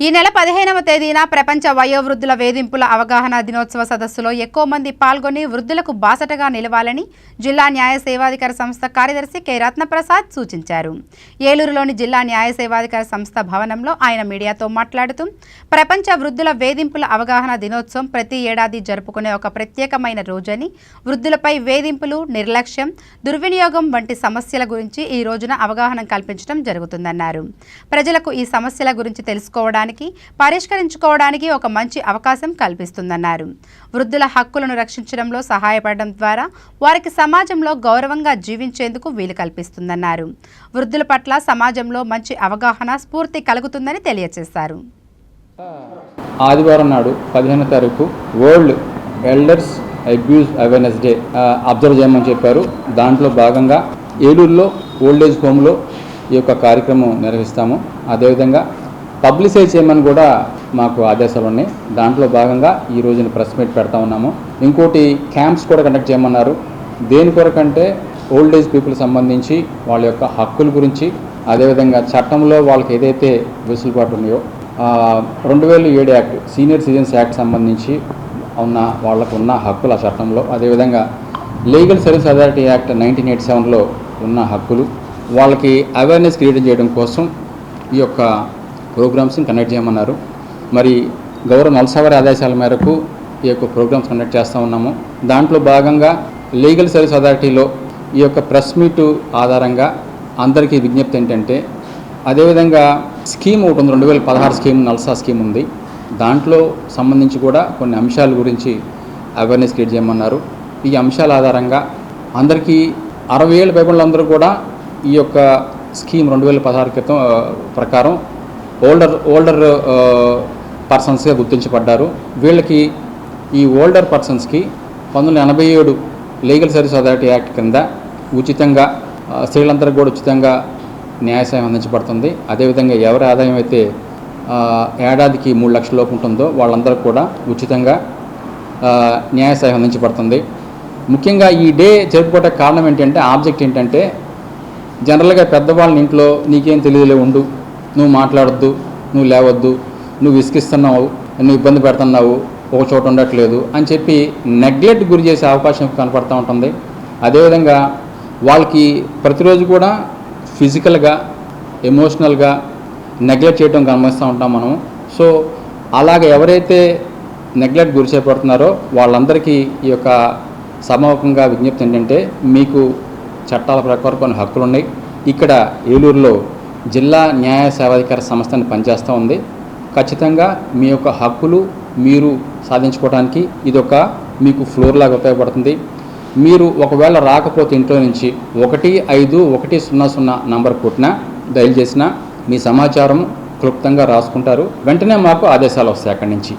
ఈ నెల 15వ తేదీన ప్రపంచ వయోవృద్ధుల వేధింపుల అవగాహన దినోత్సవ సదస్సులో ఎక్కువ మంది పాల్గొని వృద్ధులకు బాసటగా నిలవాలని జిల్లా న్యాయ సేవాధికార సంస్థ కార్యదర్శి కె రత్నప్రసాద్ సూచించారు. ఏలూరులోని జిల్లా న్యాయ సేవాధికార సంస్థ భవనంలో ఆయన మీడియాతో మాట్లాడుతూ ప్రపంచ వృద్ధుల వేధింపుల అవగాహన దినోత్సవం ప్రతి ఏడాది జరుపుకునే ఒక ప్రత్యేకమైన రోజని, వృద్ధులపై వేధింపులు, నిర్లక్ష్యం, దుర్వినియోగం వంటి సమస్యల గురించి ఈ రోజున అవగాహన కల్పించడం జరుగుతుందన్నారు. ప్రజలకు ఈ సమస్యల గురించి తెలుసుకోవడానికి పరిష్కరించుకోవడానికి ఒక మంచి అవకాశం కల్పిస్తుందన్నారు. వృద్ధుల హక్కులను రక్షించడంలో సహాయపడడం ద్వారా వారికి సమాజంలో గౌరవంగా జీవించేందుకు వీలు కల్పిస్తుందన్నారు. వృద్ధుల పట్ల సమాజంలో మంచి అవగాహన, స్ఫూర్తి కలుగుతుందని తెలియజేశారు. ఆదివారం నాడు 15వ తారీఖు world elders abuse awareness day observe చేయమని చెప్పారు. దాంట్లో భాగంగా ఏలూరులో ఓల్డేజ్ హోమ్లో ఈ యొక్క కార్యక్రమం నిర్వహిస్తాము. అదేవిధంగా పబ్లిసైజ్ చేయమని కూడా మాకు ఆదేశాలు ఉన్నాయి. దాంట్లో భాగంగా ఈ రోజున ప్రెస్ మీట్ పెడతా ఉన్నాము. ఇంకోటి క్యాంప్స్ కూడా కండక్ట్ చేయమన్నారు. దేని కొరకంటే ఓల్డ్ ఏజ్ పీపుల్ సంబంధించి వాళ్ళ యొక్క హక్కుల గురించి, అదేవిధంగా చట్టంలో వాళ్ళకి ఏదైతే వెసులుబాటు ఉన్నాయో 2007 యాక్ట్, సీనియర్ సిటిజన్స్ యాక్ట్ సంబంధించి ఉన్న వాళ్ళకు ఉన్న హక్కుల చట్టంలో, అదేవిధంగా లీగల్ సర్వీస్ అథారిటీ యాక్ట్ 1987లో ఉన్న హక్కులు, వాళ్ళకి అవేర్నెస్ క్రియేట్ చేయడం కోసం ఈ యొక్క ప్రోగ్రామ్స్ని కండక్ట్ చేయమన్నారు. మరి గౌరవ నల్సావారి ఆదేశాల మేరకు ఈ యొక్క ప్రోగ్రామ్స్ కండక్ట్ చేస్తూ ఉన్నాము. దాంట్లో భాగంగా లీగల్ సర్వీస్ అథారిటీలో ఈ యొక్క ప్రెస్ మీటు ఆధారంగా అందరికీ విజ్ఞప్తి ఏంటంటే, అదేవిధంగా స్కీమ్ ఒకటి ఉంది, 2016 స్కీమ్, నల్సా స్కీమ్ ఉంది. దాంట్లో సంబంధించి కూడా కొన్ని అంశాల గురించి అవేర్నెస్ క్రియేట్ చేయమన్నారు. ఈ అంశాల ఆధారంగా అందరికీ 60 ఏళ్ళ పైబడిన అందరూ కూడా ఈ యొక్క స్కీమ్ 2016 క్రితం ప్రకారం ఓల్డర్ పర్సన్స్గా గుర్తించబడ్డారు. వీళ్ళకి ఈ ఓల్డర్ పర్సన్స్కి 1987 లీగల్ సర్వీస్ అథారిటీ యాక్ట్ కింద ఉచితంగా స్త్రీలందరికీ కూడా ఉచితంగా న్యాయ సాయం అందించబడుతుంది. అదేవిధంగా ఎవరి ఆదాయం అయితే ఏడాదికి 3 లక్షల లోపు ఉంటుందో వాళ్ళందరికీ కూడా ఉచితంగా న్యాయ సాయం అందించబడుతుంది. ముఖ్యంగా ఈ డే జరుపుకోవడానికి కారణం ఏంటంటే, ఆబ్జెక్ట్ ఏంటంటే, జనరల్గా పెద్దవాళ్ళని ఇంట్లో నీకేం తెలియలే ఉండు, నువ్వు మాట్లాడొద్దు, నువ్వు లేవద్దు, నువ్వు విసిగిస్తున్నావు, నువ్వు ఇబ్బంది పెడుతున్నావు, ఒక చోట ఉండట్లేదు అని చెప్పి నెగ్లెక్ట్ గురి చేసే అవకాశం కనపడుతూ ఉంటుంది. అదేవిధంగా వాళ్ళకి ప్రతిరోజు కూడా ఫిజికల్గా, ఎమోషనల్గా నెగ్లెక్ట్ చేయడం గమనిస్తూ ఉంటాం మనం. సో అలాగే ఎవరైతే నెగ్లెక్ట్ గురి చేయబడుతున్నారో వాళ్ళందరికీ ఈ యొక్క సమూహంగా విజ్ఞప్తి ఏంటంటే, మీకు చట్టాల ప్రకారం కొన్ని హక్కులు ఉన్నాయి. ఇక్కడ ఏలూరులో జిల్లా న్యాయ సేవాధికార సంస్థని పనిచేస్తూ ఉంది. ఖచ్చితంగా మీ యొక్క హక్కులు మీరు సాధించుకోవడానికి ఇదొక మీకు ఫ్లోర్ లాగా ఉపయోగపడుతుంది. మీరు ఒకవేళ రాకపోతే ఇంట్లో నుంచి 15-100 నంబర్ కొట్టినా, డయల్ చేసినా మీ సమాచారం క్లుప్తంగా రాసుకుంటారు. వెంటనే మాకు ఆదేశాలు వస్తాయి అక్కడి నుంచి.